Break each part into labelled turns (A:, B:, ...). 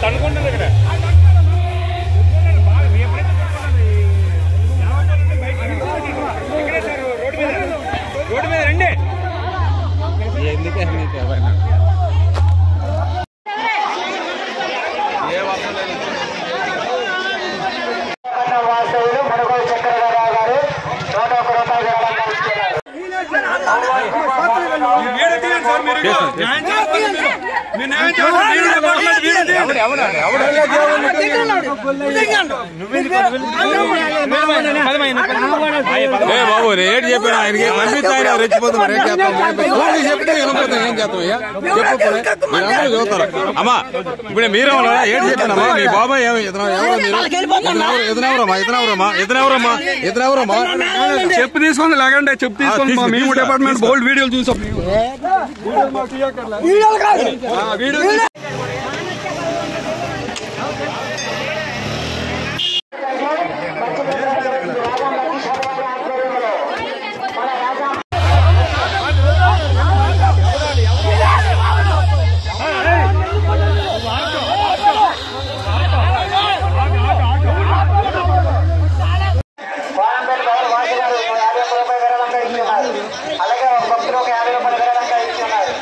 A: తనుకుంటుంది ఇక్కడ రోడ్డు మీద రండి ఎందుకే
B: వాస్తవులు మనుగోలు చక్రధరరావు గారు 101
C: బాబు రేట్ చెప్పాను ఆయనకి పంపిస్తాయి రెచ్చిపోతుంది మరి ఏం చెప్తే ఏం చేస్తామయ్యా చెప్పు చూస్తారు అమ్మా ఇప్పుడు మీరే ఉన్నారా ఏడు చెప్పానమ్మా మీ బాబాయ్ ఎదురెవరమ్మా
A: చెప్పు తీసుకొని లేకంటే చెప్పు తీసుకొని మేము డిపార్ట్మెంట్ బోల్డ్ వీడియోలు చూసాం
B: అలాగే ఒక భక్తులు ఒక 50 రూపాయలు విరాళంగా ఇస్తున్నారు.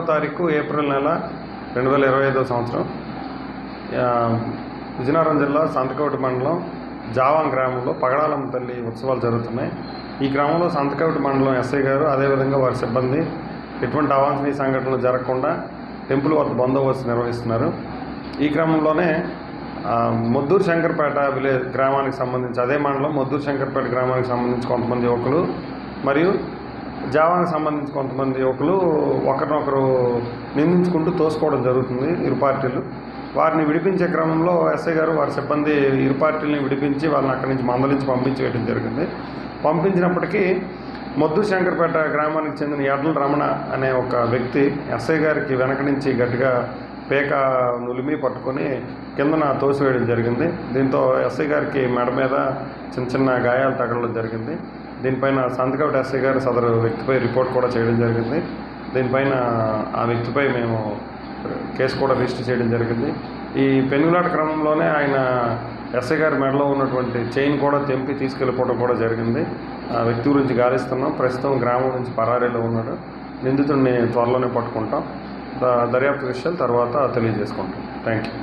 D: తారీఖు ఏప్రిల్ నెల 2025 సంవత్సరం విజయనగరం జిల్లా సంతకవటి మండలం జావాం గ్రామంలో పగడాలమ్మ తల్లి ఉత్సవాలు జరుగుతున్నాయి. ఈ గ్రామంలో సంతకవటి మండలం ఎస్ఐ గారు అదేవిధంగా వారి సిబ్బంది ఎటువంటి అవాంఛనీయ సంఘటనలు జరగకుండా టెంపుల్ వద్ద బందోబస్తు నిర్వహిస్తున్నారు. ఈ క్రమంలోనే మొద్దూరు శంకర్పేట విలేజ్ గ్రామానికి సంబంధించి అదే మండలం మొద్దూరు శంకర్పేట గ్రామానికి సంబంధించి కొంతమంది యువకులు మరియు జావానికి సంబంధించి కొంతమంది యువకులు ఒకరినొకరు నిందించుకుంటూ తోసుకోవడం జరుగుతుంది. ఇరు పార్టీలు వారిని విడిపించే క్రమంలో ఎస్ఐ గారు వారి సిబ్బంది ఇరు పార్టీలని విడిపించి వాళ్ళని అక్కడి నుంచి మందలించి పంపించి వేయడం జరిగింది. పంపించినప్పటికీ మొద్దూరు శంకర్పేట గ్రామానికి చెందిన ఎడ్ల రమణ అనే ఒక వ్యక్తి ఎస్ఐ గారికి వెనక నుంచి గట్టిగా పేక నులిమి పట్టుకొని కిందన తోసివేయడం జరిగింది. దీంతో ఎస్ఐ గారికి మెడ మీద చిన్న చిన్న గాయాలు తగలడం జరిగింది. దీనిపైన సంతకవటి ఎస్ఐ గారు సదరు వ్యక్తిపై రిపోర్ట్ కూడా చేయడం జరిగింది. దీనిపైన ఆ వ్యక్తిపై మేము కేసు కూడా రిజిస్టర్ చేయడం జరిగింది. ఈ పెనుగులాట క్రమంలోనే ఆయన ఎస్ఐ గారి మెడలో ఉన్నటువంటి చైన్ కూడా తెంపి తీసుకెళ్ళిపోవడం కూడా జరిగింది. ఆ వ్యక్తి గురించి గాలిస్తున్నాం. ప్రస్తుతం గ్రామం నుంచి పరారీలో ఉన్నాడు. నిందితుడిని త్వరలోనే పట్టుకుంటాం. దర్యాప్తు విషయాలు తర్వాత తెలియజేసుకుంటాం. Thank you.